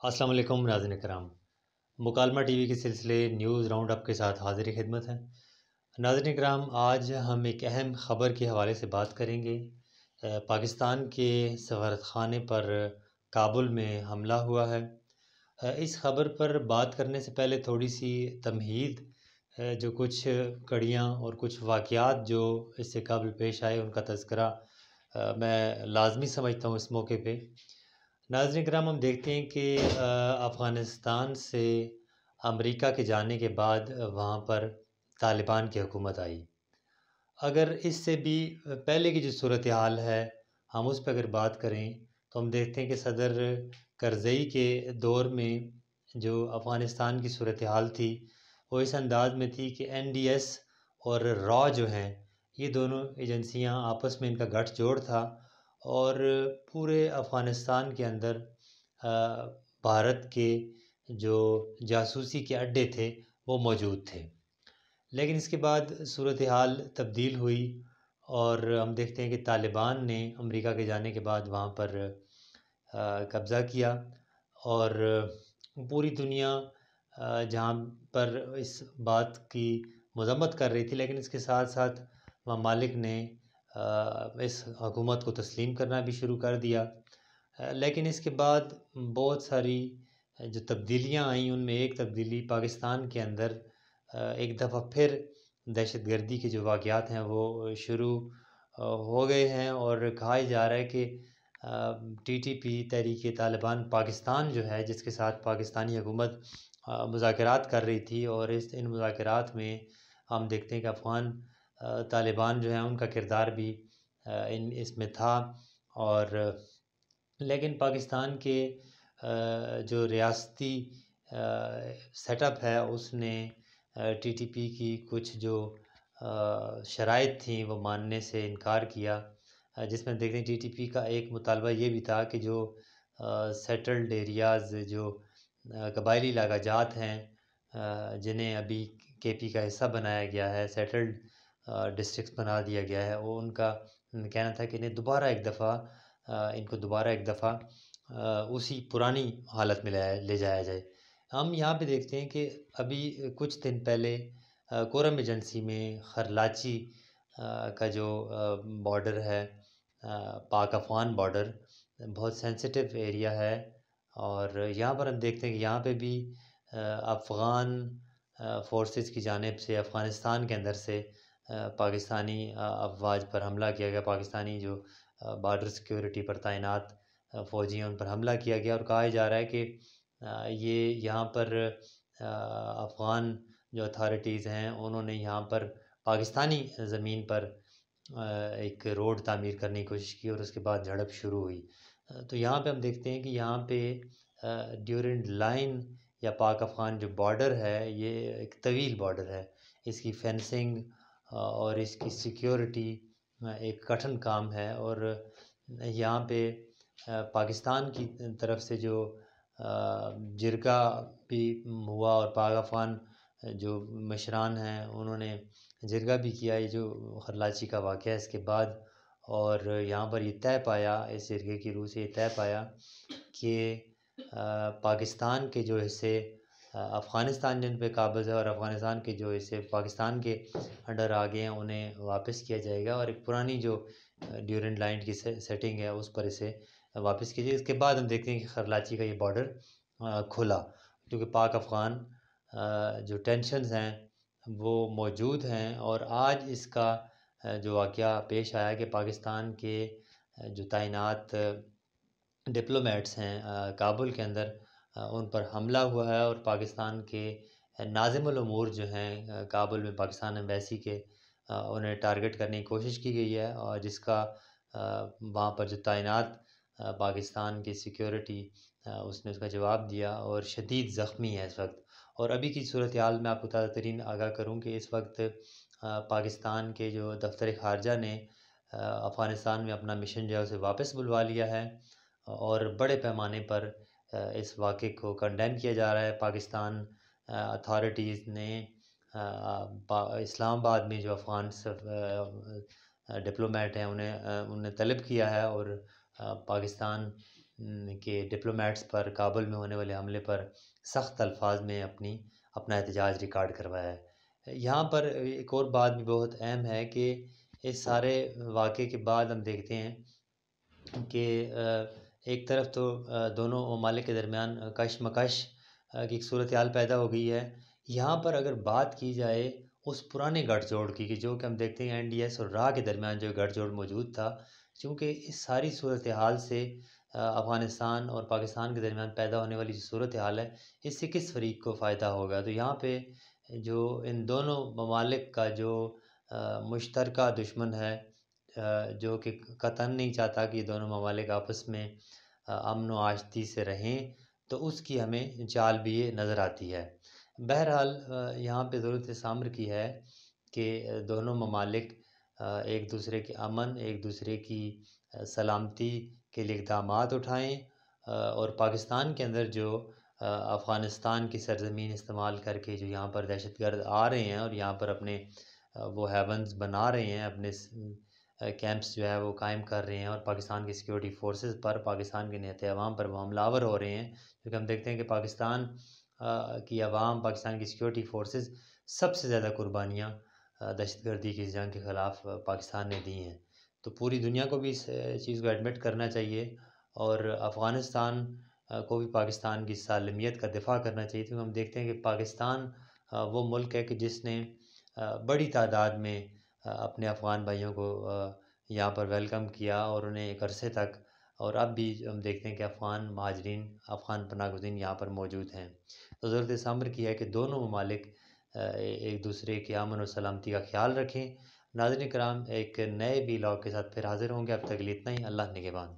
السلام علیکم ناظرین کرام، مکالمہ ٹی وی کے سلسلے نیوز راؤنڈ اپ کے ساتھ حاضر خدمت ہیں۔ ناظرین کرام، آج ہم ایک اہم خبر کے حوالے سے بات کریں گے۔ پاکستان کے سفارت خانے پر کابل میں حملہ ہوا ہے۔ اس خبر پر بات کرنے سے پہلے تھوڑی سی تمہید، جو کچھ کڑیاں اور کچھ واقعات جو اس سے قبل پیش آئے ان کا تذکرہ میں لازمی سمجھتا ہوں اس موقع پہ۔ ناظرین کرام، ہم دیکھتے ہیں کہ افغانستان سے امریکہ کے جانے کے بعد وہاں پر طالبان کی حکومت آئی۔ اگر اس سے بھی پہلے کی جو صورتحال ہے ہم اس پہ اگر بات کریں تو ہم دیکھتے ہیں کہ صدر کرزئی کے دور میں جو افغانستان کی صورتحال تھی وہ اس انداز میں تھی کہ این ڈی ایس اور را جو ہیں یہ دونوں ایجنسیاں آپس میں ان کا گٹھ جوڑ تھا، اور پورے افغانستان کے اندر بھارت کے جو جاسوسی کے اڈے تھے وہ موجود تھے۔ لیکن اس کے بعد صورتحال تبدیل ہوئی اور ہم دیکھتے ہیں کہ طالبان نے امریکہ کے جانے کے بعد وہاں پر قبضہ کیا، اور پوری دنیا جہاں پر اس بات کی مذمت کر رہی تھی، لیکن اس کے ساتھ ساتھ ممالک نے اس حکومت کو تسلیم کرنا بھی شروع کر دیا۔ لیکن اس کے بعد بہت ساری جو تبدیلیاں آئیں، ان میں ایک تبدیلی پاکستان کے اندر ایک دفعہ پھر دہشت گردی کے جو واقعات ہیں وہ شروع ہو گئے ہیں، اور کہا جا رہا ہے کہ ٹی ٹی پی تحریک طالبان پاکستان جو ہے، جس کے ساتھ پاکستانی حکومت مذاکرات کر رہی تھی، اور ان مذاکرات میں ہم دیکھتے ہیں کہ افغان طالبان جو ہیں ان کا کردار بھی اس میں تھا۔ اور لیکن پاکستان کے جو ریاستی سیٹ اپ ہے اس نے ٹی ٹی پی کی کچھ جو شرائط تھیں وہ ماننے سے انکار کیا، جس میں دیکھتے ہیں ٹی ٹی پی کا ایک مطالبہ یہ بھی تھا کہ جو سیٹلڈ ایریاز، جو قبائلی علاقہ جات ہیں جنہیں ابھی کے پی کا حصہ بنایا گیا ہے، سیٹلڈ ڈسٹرکٹس بنا دیا گیا ہے، وہ ان کا کہنا تھا کہ انہیں دوبارہ ایک دفعہ اسی پرانی حالت میں لے جایا جائے۔ ہم یہاں پہ دیکھتے ہیں کہ ابھی کچھ دن پہلے کورم ایجنسی میں خرلاچی کا جو بارڈر ہے، پاک افغان بارڈر، بہت سینسٹیو ایریا ہے، اور یہاں پر ہم دیکھتے ہیں کہ یہاں پہ بھی افغان فورسز کی جانب سے افغانستان کے اندر سے پاکستانی افواج پر حملہ کیا گیا، پاکستانی جو بارڈر سیکیورٹی پر تعینات فوجی ہیں ان پر حملہ کیا گیا، اور کہا جا رہا ہے کہ یہ یہاں پر افغان جو اتھارٹیز ہیں انہوں نے یہاں پر پاکستانی زمین پر ایک روڈ تعمیر کرنے کی کوشش کی، اور اس کے بعد جھڑپ شروع ہوئی۔ تو یہاں پہ ہم دیکھتے ہیں کہ یہاں پہ ڈیورنڈ لائن یا پاک افغان جو بارڈر ہے یہ ایک طویل بارڈر ہے، اس کی فینسنگ اور اس کی سیکیورٹی ایک کٹھن کام ہے، اور یہاں پہ پاکستان کی طرف سے جو جرگہ بھی ہوا، اور پاک افغان جو مشران ہیں انہوں نے جرگہ بھی کیا یہ جو خرلاچی کا واقعہ ہے اس کے بعد، اور یہاں پر یہ طے پایا، اس جرگے کی روح سے یہ طے پایا کہ پاکستان کے جو حصے افغانستان جن پہ قابض ہے، اور افغانستان کے جو حصے پاکستان کے انڈر آ گئے ہیں انہیں واپس کیا جائے گا، اور ایک پرانی جو ڈیورنڈ لائن کی سیٹنگ ہے اس پر اسے واپس کیا جائے۔ اس کے بعد ہم دیکھتے ہیں کہ خرلاچی کا یہ بارڈر کھلا، کیونکہ پاک افغان جو ٹینشنز ہیں وہ موجود ہیں، اور آج اس کا جو واقعہ پیش آیا کہ پاکستان کے جو تعینات ڈپلومیٹس ہیں کابل کے اندر ان پر حملہ ہوا ہے، اور پاکستان کے ناظم الامور جو ہیں کابل میں پاکستان ایمبیسی کے انہیں ٹارگٹ کرنے کی کوشش کی گئی ہے، اور جس کا وہاں پر جو تعینات پاکستان کی سیکیورٹی اس نے اس کا جواب دیا، اور شدید زخمی ہے اس وقت۔ اور ابھی کی صورتحال میں آپ کو تازہ ترین آگاہ کروں کہ اس وقت پاکستان کے جو دفتر خارجہ نے افغانستان میں اپنا مشن جو ہے اسے واپس بلوا لیا ہے، اور بڑے پیمانے پر اس واقعے کو کنڈیم کیا جا رہا ہے۔ پاکستان اتھارٹیز نے اسلام آباد میں جو افغان ڈپلومیٹ ہیں انہیں طلب کیا ہے، اور پاکستان کہ ڈپلومیٹس پر کابل میں ہونے والے حملے پر سخت الفاظ میں اپنا احتجاج ریکارڈ کروایا ہے۔ یہاں پر ایک اور بات بھی بہت اہم ہے کہ اس سارے واقعے کے بعد ہم دیکھتے ہیں کہ ایک طرف تو دونوں ممالک کے درمیان کشمکش کی ایک صورتحال پیدا ہو گئی ہے۔ یہاں پر اگر بات کی جائے اس پرانے گٹھ جوڑ کی کہ جو کہ ہم دیکھتے ہیں NDS اور راہ کے درمیان جو گٹھ جوڑ موجود تھا، چونکہ اس ساری صورتحال سے افغانستان اور پاکستان کے درمیان پیدا ہونے والی جو صورتحال ہے، اس سے کس فریق کو فائدہ ہوگا؟ تو یہاں پہ جو ان دونوں ممالک کا جو مشترکہ دشمن ہے، جو کہ قطعاً نہیں چاہتا کہ یہ دونوں ممالک آپس میں امن و آشتی سے رہیں، تو اس کی ہمیں چال بھی یہ نظر آتی ہے۔ بہرحال یہاں پہ ضرورت اس امر کی ہے کہ دونوں ممالک ایک دوسرے کے امن، ایک دوسرے کی سلامتی کے لیے اقدامات اٹھائیں، اور پاکستان کے اندر جو افغانستان کی سرزمین استعمال کر کے جو یہاں پر دہشت گرد آ رہے ہیں اور یہاں پر اپنے وہ ہیونز بنا رہے ہیں، اپنے کیمپس جو ہے وہ قائم کر رہے ہیں، اور پاکستان کی سیکیورٹی فورسز پر، پاکستان کے نہتے عوام پر وہ حملہ آور ہو رہے ہیں، کیونکہ ہم دیکھتے ہیں کہ پاکستان کی عوام، پاکستان کی سیکیورٹی فورسز سب سے زیادہ قربانیاں دہشت گردی کی اس جنگ کے خلاف پاکستان نے دی ہیں۔ تو پوری دنیا کو بھی اس چیز کو ایڈمٹ کرنا چاہیے، اور افغانستان کو بھی پاکستان کی سالمیت کا دفاع کرنا چاہیے، کیونکہ ہم دیکھتے ہیں کہ پاکستان وہ ملک ہے کہ جس نے بڑی تعداد میں اپنے افغان بھائیوں کو یہاں پر ویلکم کیا، اور انہیں ایک عرصے تک، اور اب بھی ہم دیکھتے ہیں کہ افغان مہاجرین، افغان پناہ گزین یہاں پر موجود ہیں۔ تو ضرورت اس امر کی ہے کہ دونوں ممالک ایک دوسرے کے امن و سلامتی کا خیال رکھیں۔ ناظرین کرام، ایک نئے ویلاگ کے ساتھ پھر حاضر ہوں گے، اب تک کے لیے اتنا ہی۔ اللہ نگہبان۔